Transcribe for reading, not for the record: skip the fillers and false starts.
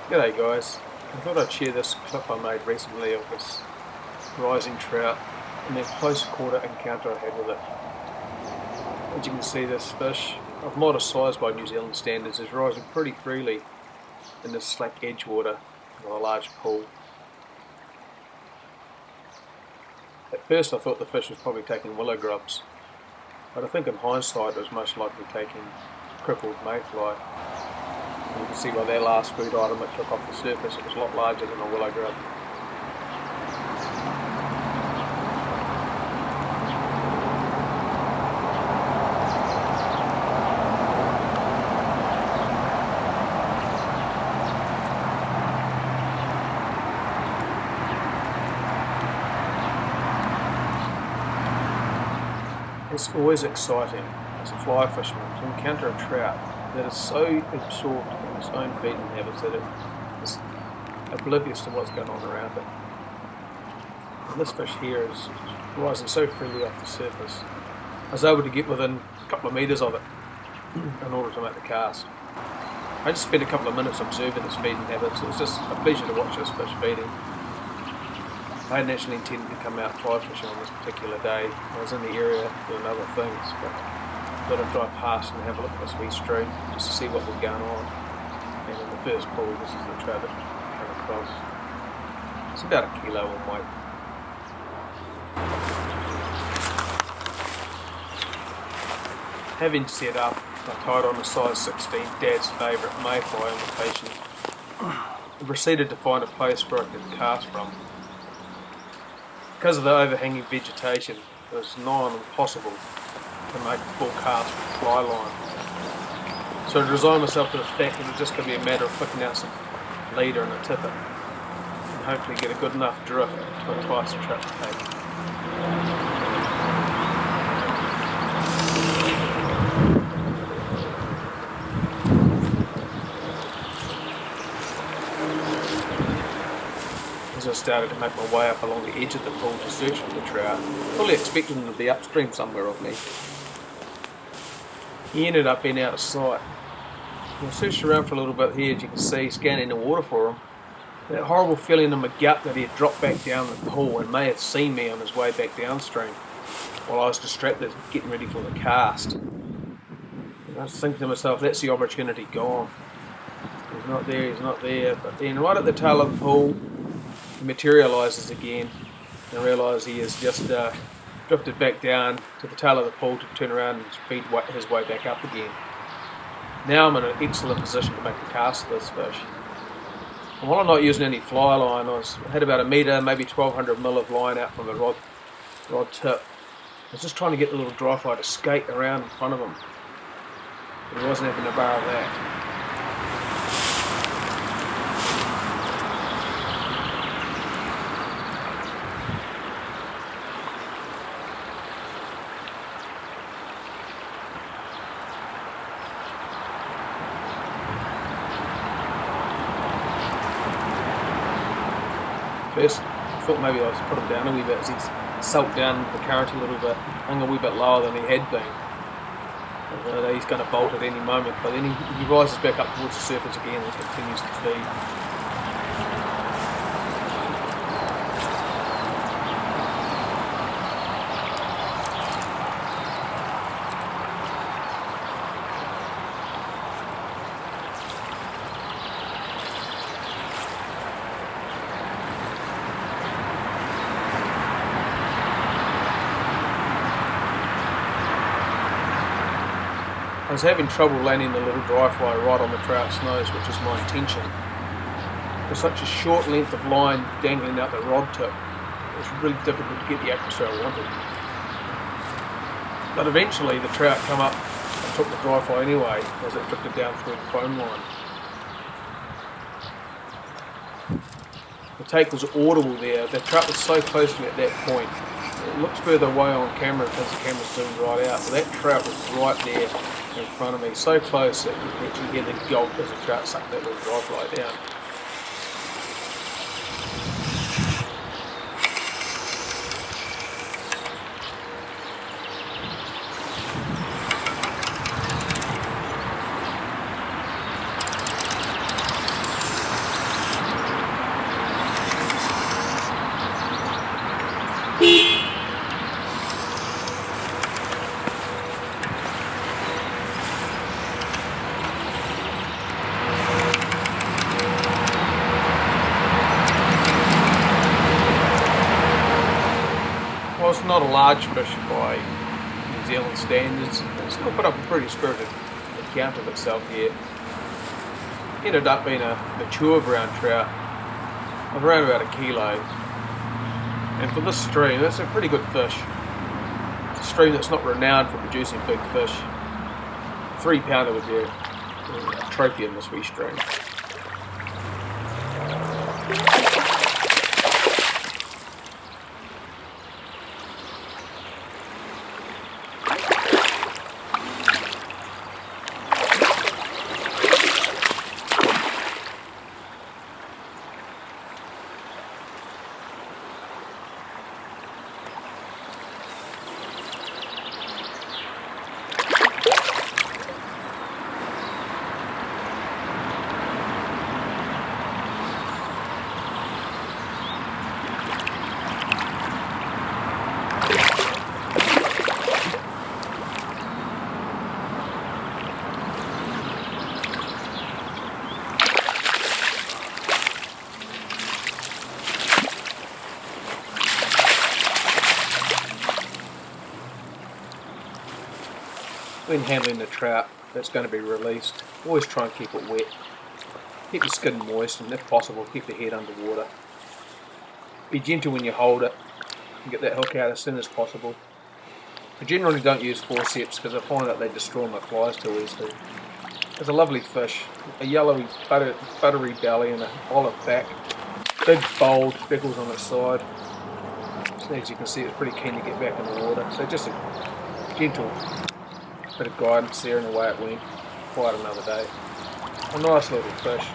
G'day guys, I thought I'd share this clip I made recently of this rising trout and the close quarter encounter I had with it. As you can see, this fish, of modest size by New Zealand standards, is rising pretty freely in this slack edge water of a large pool. At first I thought the fish was probably taking willow grubs, but I think in hindsight it was most likely taking crippled mayfly. You can see by their last food item it took off the surface, it was a lot larger than a willow grub. It's always exciting as a fly fisherman to encounter a trout that is so absorbed in its own feeding habits that it is oblivious to what's going on around it. And this fish here is rising so freely off the surface. I was able to get within a couple of metres of it in order to make the cast. I just spent a couple of minutes observing its feeding habits. It was just a pleasure to watch this fish feeding. I hadn't actually intended to come out fly fishing on this particular day. I was in the area doing other things, but I thought I'd drive past and have a look at this wee stream just to see what was going on. And in the first pool, this is the trout that came across. It's about a kilo in weight. Having set up, I tied on a size 16 Dad's favourite mayfly imitation and proceeded to find a place where I could cast from. Because of the overhanging vegetation, it was nigh on impossible to make a full cast with fly line. So I resigned myself to the fact that it was just going to be a matter of flicking out some leader and a tipper, and hopefully get a good enough drift to entice the trout to take. As I started to make my way up along the edge of the pool to search for the trout, fully expecting him to be upstream somewhere of me, he ended up being out of sight. I searched around for a little bit here, as you can see, scanning the water for him. That horrible feeling in my gut that he had dropped back down the pool and may have seen me on his way back downstream while I was distracted getting ready for the cast. And I was thinking to myself, that's the opportunity gone. He's not there. But then right at the tail of the pool, he materialises again and I realise he has just drifted back down to the tail of the pool to turn around and feed his way back up again. Now I'm in an excellent position to make a cast of this fish. And while I'm not using any fly line, I had about a metre, maybe 1200 mil of line out from the rod tip. I was just trying to get the little dry fly to skate around in front of him. But he wasn't having a bar of that. First, I thought maybe I was put him down a wee bit as he's sulked down the current a little bit, hung a wee bit lower than he had been. He's going to bolt at any moment, but then he rises back up towards the surface again and continues to feed. I was having trouble landing the little dry fly right on the trout's nose, which is my intention. For such a short length of line dangling out the rod tip, it was really difficult to get the accuracy I wanted. But eventually the trout came up and took the dry fly anyway as it drifted down through the foam line. The take was audible there. The trout was so close to me at that point. It looks further away on camera because the camera's zoomed right out, but that trout was right there in front of me, so close that you could actually hear the gulp as the trout sucked that little dry fly down. not a large fish by New Zealand standards. It still put up a pretty spirited account of itself here. Ended up being a mature brown trout of around about 1 kilo. And for this stream, that's a pretty good fish. It's a stream that's not renowned for producing big fish. 3-pounder would be a trophy in this wee stream. When handling the trout that's going to be released, always try and keep it wet. Keep the skin moist, and if possible, keep the head underwater. Be gentle when you hold it and get that hook out as soon as possible. I generally don't use forceps because I find that they destroy my flies too easily. It's a lovely fish, a yellowy, buttery belly and an olive back. Big, bold speckles on its side. So as you can see, it's pretty keen to get back in the water. So just a gentle bit of guidance there and away it went. Quite another day. A nice little fish.